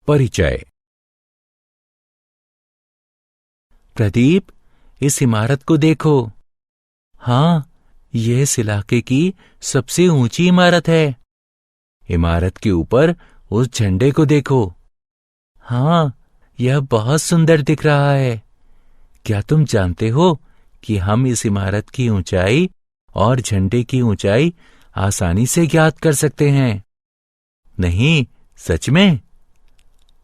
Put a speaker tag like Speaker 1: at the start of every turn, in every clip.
Speaker 1: परिचय। प्रदीप, इस इमारत को देखो। हाँ, यह इस इलाके की सबसे ऊंची इमारत है। इमारत के ऊपर उस झंडे को देखो। हाँ, यह बहुत सुंदर दिख रहा है। क्या तुम जानते हो कि हम इस इमारत की ऊंचाई और झंडे की ऊंचाई आसानी से ज्ञात कर सकते हैं? नहीं, सच में?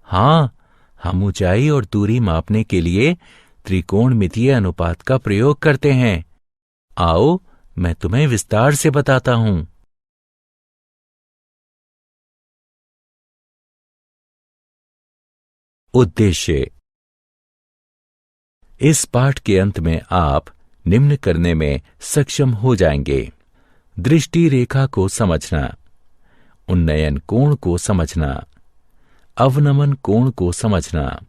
Speaker 1: हाँ, हम ऊंचाई और दूरी मापने के लिए त्रिकोणमितीय अनुपात का प्रयोग करते हैं। आओ, मैं तुम्हें विस्तार से बताता हूं। उद्देश्य। इस पाठ के अंत में आप निम्न करने में सक्षम हो जाएंगे: दृष्टि रेखा को समझना, उन्नयन कोण को समझना, अवनमन कोण को समझना,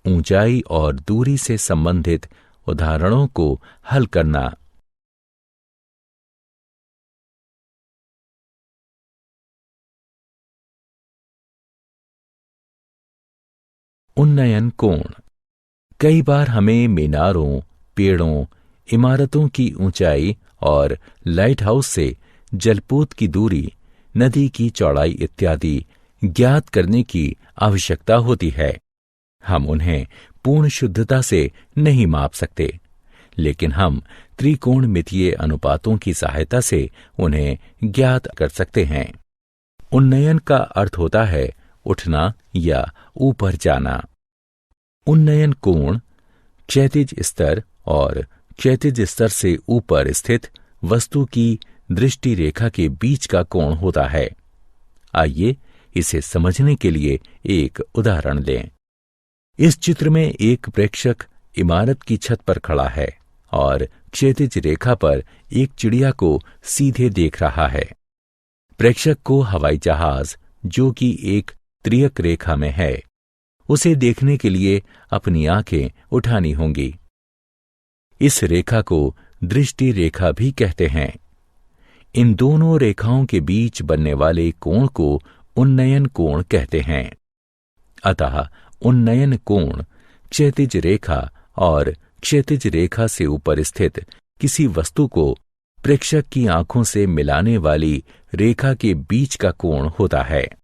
Speaker 1: ऊंचाई और दूरी से संबंधित उदाहरणों को हल करना। उन्नयन कोण। कई बार हमें मीनारों, पेड़ों, इमारतों की ऊंचाई और लाइट हाउस से जलपोत की दूरी, नदी की चौड़ाई इत्यादि ज्ञात करने की आवश्यकता होती है। हम उन्हें पूर्ण शुद्धता से नहीं माप सकते, लेकिन हम त्रिकोणमितीय अनुपातों की सहायता से उन्हें ज्ञात कर सकते हैं। उन्नयन का अर्थ होता है उठना या ऊपर जाना। उन्नयन कोण क्षैतिज स्तर और क्षैतिज स्तर से ऊपर स्थित वस्तु की दृष्टि रेखा के बीच का कोण होता है। आइए इसे समझने के लिए एक उदाहरण लें। इस चित्र में एक प्रेक्षक इमारत की छत पर खड़ा है और क्षैतिज रेखा पर एक चिड़िया को सीधे देख रहा है। प्रेक्षक को हवाई जहाज, जो कि एक त्रियक रेखा में है, उसे देखने के लिए अपनी आंखें उठानी होंगी। इस रेखा को दृष्टि रेखा भी कहते हैं। इन दोनों रेखाओं के बीच बनने वाले कोण को उन्नयन कोण कहते हैं। अतः उन्नयन कोण क्षैतिज रेखा और क्षैतिज रेखा से ऊपर स्थित किसी वस्तु को प्रेक्षक की आंखों से मिलाने वाली रेखा के बीच का कोण होता है।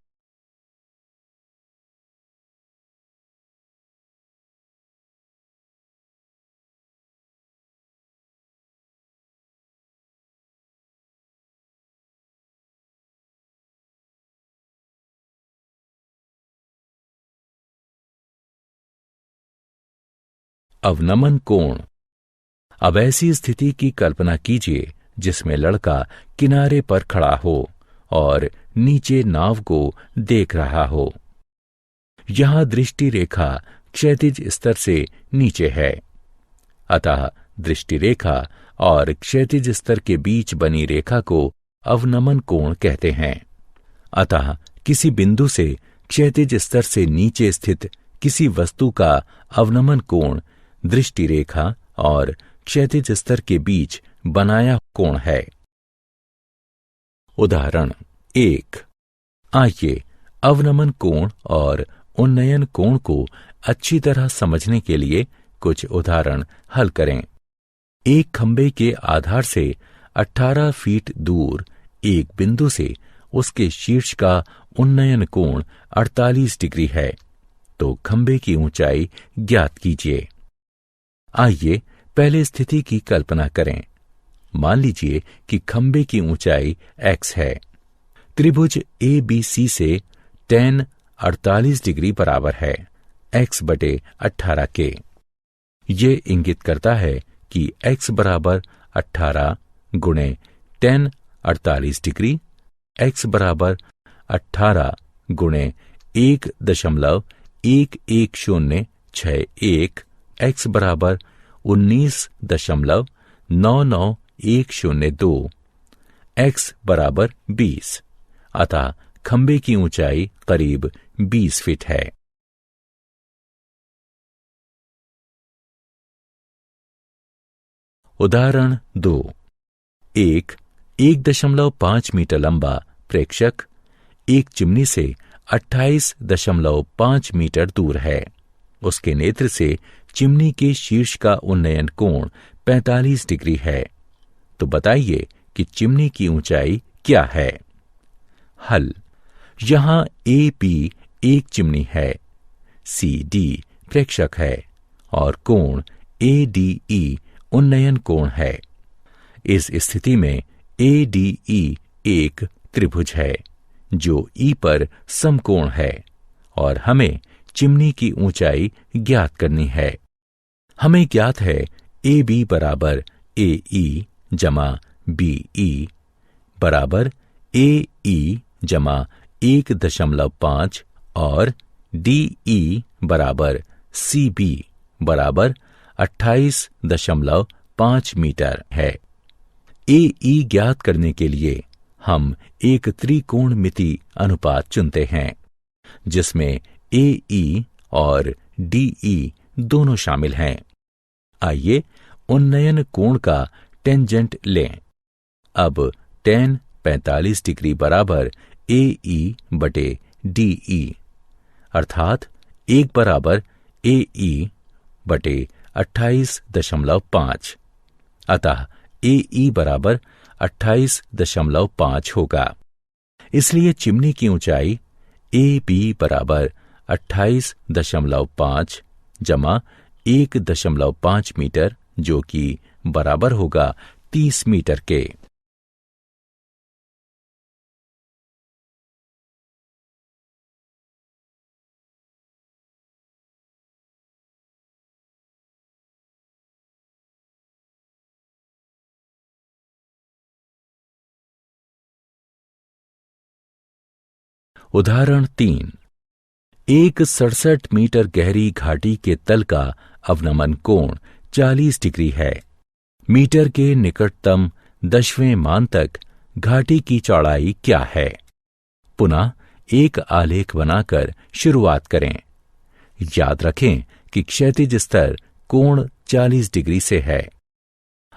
Speaker 1: अवनमन कोण। अब ऐसी स्थिति की कल्पना कीजिए जिसमें लड़का किनारे पर खड़ा हो और नीचे नाव को देख रहा हो। यहां दृष्टि रेखा क्षैतिज स्तर से नीचे है, अतः दृष्टि रेखा और क्षैतिज स्तर के बीच बनी रेखा को अवनमन कोण कहते हैं। अतः किसी बिंदु से क्षैतिज स्तर से नीचे स्थित किसी वस्तु का अवनमन कोण दृष्टि रेखा और क्षैतिज स्तर के बीच बनाया कोण है। उदाहरण 1। आइए अवनमन कोण और उन्नयन कोण को अच्छी तरह समझने के लिए कुछ उदाहरण हल करें। एक खंबे के आधार से 18 फीट दूर एक बिंदु से उसके शीर्ष का उन्नयन कोण 48 डिग्री है, तो खंबे की ऊंचाई ज्ञात कीजिए। आइए पहले स्थिति की कल्पना करें। मान लीजिए कि खंबे की ऊंचाई x है। त्रिभुज ABC से tan 48 डिग्री बराबर है x/18 के। ये इंगित करता है कि x बराबर 18 गुणे tan 48 डिग्री, x बराबर 18 गुणे 1.11061, x बराबर 19.99102, x बराबर 20। अतः खंबे की ऊंचाई करीब 20 फीट है। उदाहरण 2। एक 1.5 मीटर लंबा प्रेक्षक एक चिमनी से 28.5 मीटर दूर है। उसके नेत्र से चिमनी के शीर्ष का उन्नयन कोण 45 डिग्री है। तो बताइए कि चिमनी की ऊंचाई क्या है। हल। यहां ए पी एक चिमनी है, सी डी प्रेक्षक है और कोण ए डी ई उन्नयन कोण है। इस स्थिति में ए डी ई एक त्रिभुज है जो ई पर समकोण है और हमें चिमनी की ऊंचाई ज्ञात करनी है। हमें ज्ञात है ए बी बराबर ए ई जमा बी ई बराबर ए ई जमा 1.5 और डी ई बराबर सी बी बराबर 28.5 मीटर है। ए ई ज्ञात करने के लिए हम एक त्रिकोणमिति अनुपात चुनते हैं जिसमें ए ई और डी ई दोनों शामिल हैं। आइए उन्नयन कोण का टेंजेंट लें। अब tan 45 डिग्री बराबर ए ई बटे डी ई अर्थात 1 बराबर ए ई बटे 28.5। अतः ए ई बराबर 28.5 होगा। इसलिए चिमनी की ऊंचाई ए बी बराबर 28.5 जमा 1.5 मीटर जो कि बराबर होगा 30 मीटर के। उदाहरण 3। एक 67 मीटर गहरी घाटी के तल का अवनमन कोण 40 डिग्री है। मीटर के निकटतम 10वें मान तक घाटी की चौड़ाई क्या है। पुनः एक आलेख बनाकर शुरुआत करें। याद रखें कि क्षैतिज स्तर कोण 40 डिग्री से है।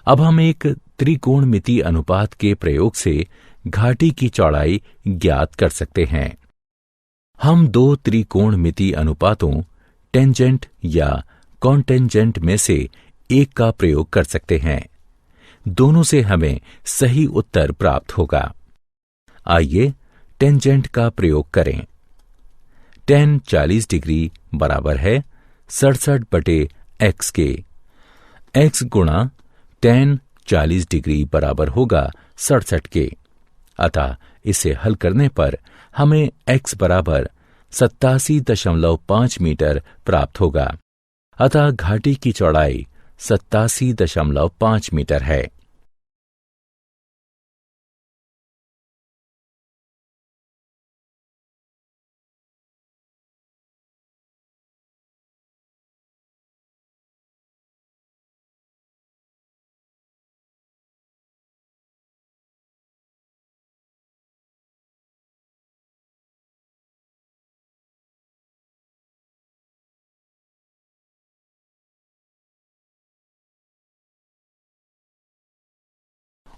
Speaker 1: अब हम एक त्रिकोणमिति अनुपात के प्रयोग से घाटी की चौड़ाई ज्ञात कर सकते हैं। हम दो त्रिकोणमिति अनुपातों टेंजेंट या कॉन्टेंजेंट में से एक का प्रयोग कर सकते हैं। दोनों से हमें सही उत्तर प्राप्त होगा। आइए टेंजेंट का प्रयोग करें। tan 40 डिग्री बराबर है 67 बटे x के। x गुणा tan 40 डिग्री बराबर होगा 67 के। अतः इसे हल करने पर हमें x बराबर 87.5 मीटर प्राप्त होगा। अतः घाटी की चौड़ाई 87.5 मीटर है।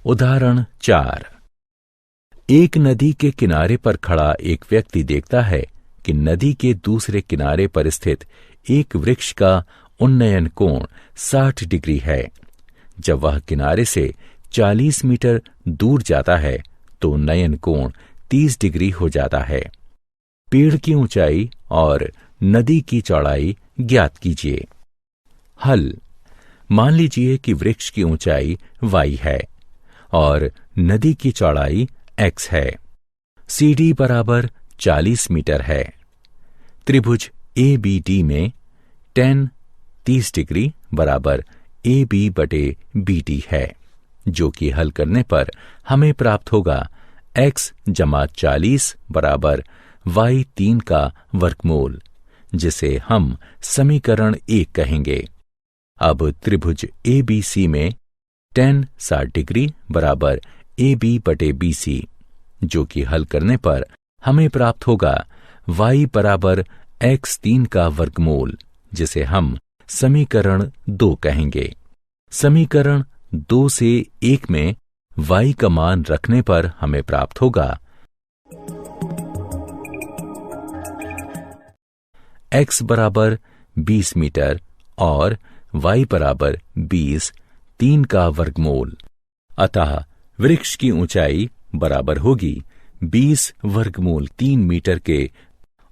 Speaker 1: उदाहरण 4। एक नदी के किनारे पर खड़ा एक व्यक्ति देखता है कि नदी के दूसरे किनारे पर स्थित एक वृक्ष का उन्नयन कोण 60 डिग्री है। जब वह किनारे से 40 मीटर दूर जाता है तो उन्नयन कोण 30 डिग्री हो जाता है। पेड़ की ऊंचाई और नदी की चौड़ाई ज्ञात कीजिए। हल। मान लीजिए कि वृक्ष की ऊंचाई y है और नदी की चौड़ाई x है। CD बराबर 40 मीटर है। त्रिभुज ABD में tan 30 डिग्री बराबर AB बटे BD है, जो कि हल करने पर हमें प्राप्त होगा x जमा 40 बराबर y3 का वर्गमूल, जिसे हम समीकरण 1 कहेंगे। अब त्रिभुज ABC में tan 60 डिग्री बराबर AB बटे BC, जो कि हल करने पर हमें प्राप्त होगा y बराबर x3 का वर्गमूल, जिसे हम समीकरण 2 कहेंगे। समीकरण 2 से 1 में y का मान रखने पर हमें प्राप्त होगा x बराबर 20 मीटर और y बराबर 20, 3 का वर्गमूल। अतः वृक्ष की ऊंचाई बराबर होगी 20 वर्गमूल 3 मीटर के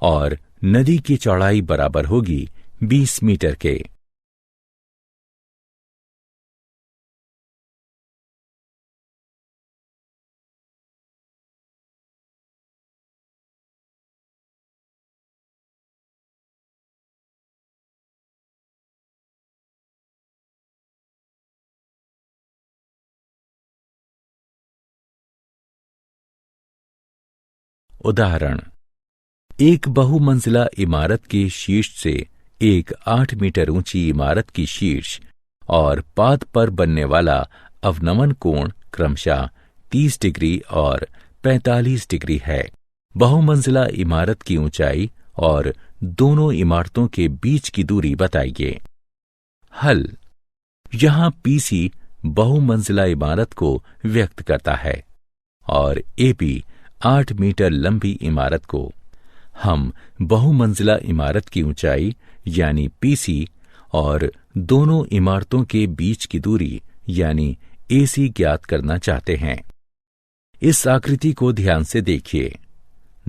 Speaker 1: और नदी की चौड़ाई बराबर होगी 20 मीटर के। उदाहरण, एक बहुमंजिला इमारत के शीर्ष से एक 8 मीटर ऊंची इमारत की शीर्ष और पाद पर बनने वाला अवनमन कोण क्रमशः 30 डिग्री और 45 डिग्री है। बहुमंजिला इमारत की ऊंचाई और दोनों इमारतों के बीच की दूरी बताइए। हल। यहां पीसी बहुमंजिला इमारत को व्यक्त करता है और एबी 8 मीटर लंबी इमारत को। हम बहुमंजिला इमारत की ऊंचाई यानी पीसी और दोनों इमारतों के बीच की दूरी यानी एसी ज्ञात करना चाहते हैं। इस आकृति को ध्यान से देखिए।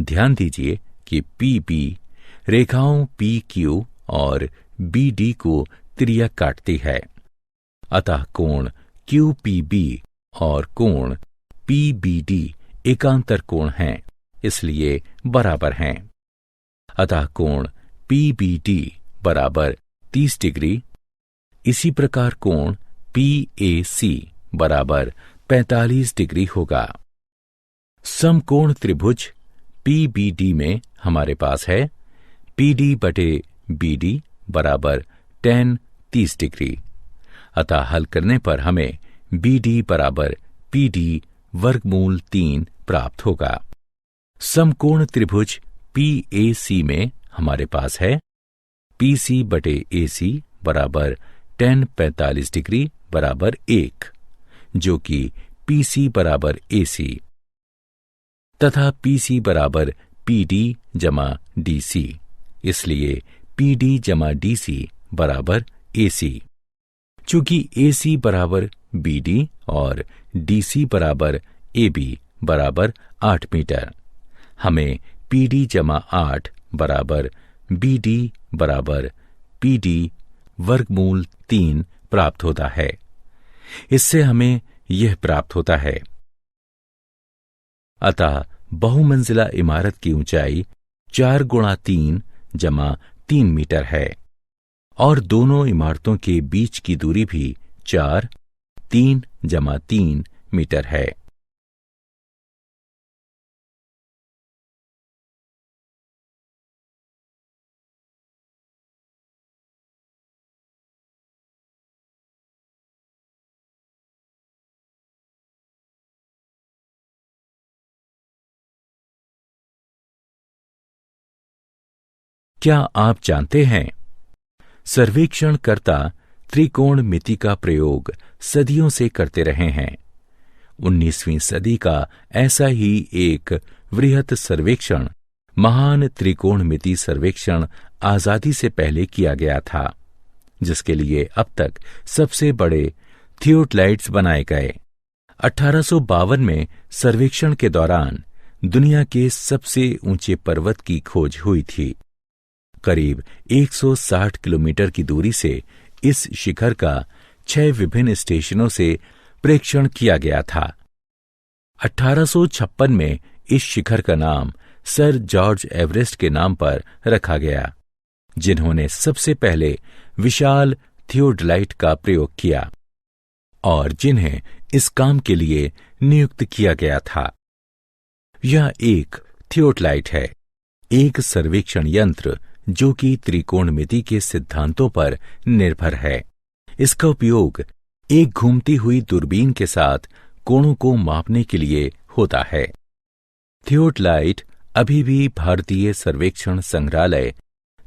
Speaker 1: ध्यान दीजिए कि पीबी रेखाओं पीक्यू और बीडी को त्रिज्या काटती है। अतः कोण क्यूपीबी और कोण पीबीडी एकांतर कोण हैं, इसलिए बराबर हैं। अतः कोण पीबीडी बराबर 30 डिग्री। इसी प्रकार कोण पीएसी बराबर 45 डिग्री होगा। समकोण त्रिभुज पीबीडी में हमारे पास है पीडी बटे बीडी बराबर tan 30 डिग्री। अतः हल करने पर हमें बीडी बराबर पीडी वर्गमूल 3 प्राप्त होगा। समकोण त्रिभुज पीएसी में हमारे पास है पीसी बटे एसी बराबर tan 45 डिग्री बराबर 1, जो कि पीसी बराबर एसी तथा पीसी बराबर पीडी जमा डीसी, इसलिए पीडी जमा डीसी बराबर एसी। चूंकि एसी बराबर बीडी और डीसी बराबर एबी बराबर 8 मीटर, हमें पीडी जमा 8 बराबर बीडी बराबर पीडी वर्गमूल 3 प्राप्त होता है। इससे हमें यह प्राप्त होता है। अतः बहुमंजिला इमारत की ऊंचाई 4 गुणा 3 जमा 3 मीटर है और दोनों इमारतों के बीच की दूरी भी 4, 3 जमा 3 मीटर है। क्या आप जानते हैं, सर्वेक्षणकर्ता त्रिकोणमिति का प्रयोग सदियों से करते रहे हैं। 19वीं सदी का ऐसा ही एक वृहत सर्वेक्षण महान त्रिकोणमिति सर्वेक्षण आजादी से पहले किया गया था, जिसके लिए अब तक सबसे बड़े थियोडलाइट्स बनाए गए। 1852 में सर्वेक्षण के दौरान दुनिया के सबसे ऊंचे पर्वत की खोज हुई थी। करीब 160 किलोमीटर की दूरी से इस शिखर का 6 विभिन्न स्टेशनों से प्रेक्षण किया गया था। 1856 में इस शिखर का नाम सर जॉर्ज एवरेस्ट के नाम पर रखा गया, जिन्होंने सबसे पहले विशाल थियोडलाइट का प्रयोग किया और जिन्हें इस काम के लिए नियुक्त किया गया था। यह एक थियोडलाइट है, एक सर्वेक्षण यंत्र जो कि त्रिकोणमिति के सिद्धांतों पर निर्भर है। इसका उपयोग एक घूमती हुई दूरबीन के साथ कोणों को मापने के लिए होता है। थियोडलाइट अभी भी भारतीय सर्वेक्षण संग्रहालय,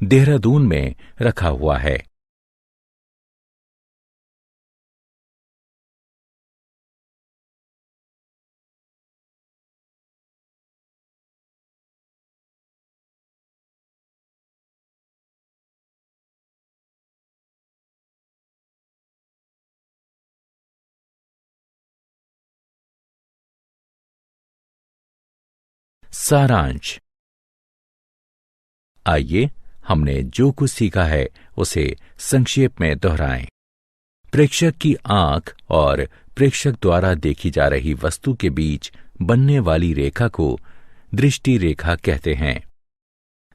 Speaker 1: देहरादून में रखा हुआ है। सारांश। आइए हमने जो कुछ सीखा है उसे संक्षेप में दोहराएं। प्रेक्षक की आंख और प्रेक्षक द्वारा देखी जा रही वस्तु के बीच बनने वाली रेखा को दृष्टि रेखा कहते हैं।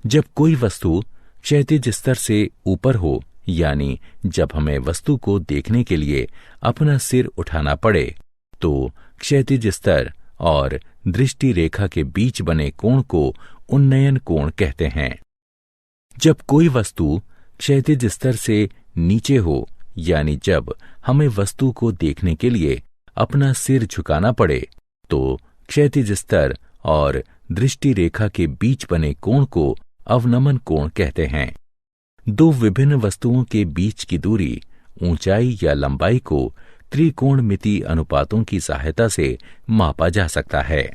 Speaker 1: जब कोई वस्तु क्षैतिज स्तर से ऊपर हो, यानी जब हमें वस्तु को देखने के लिए अपना सिर उठाना पड़े, तो क्षैतिज स्तर और दृष्टि रेखा के बीच बने कोण को उन्नयन कोण कहते हैं। जब कोई वस्तु क्षैतिज स्तर से नीचे हो, यानी जब हमें वस्तु को देखने के लिए अपना सिर झुकाना पड़े, तो क्षैतिज स्तर और दृष्टि रेखा के बीच बने कोण को अवनमन कोण कहते हैं। दो विभिन्न वस्तुओं के बीच की दूरी, ऊंचाई या लंबाई को त्रिकोणमिति अनुपातों की सहायता से मापा जा सकता है।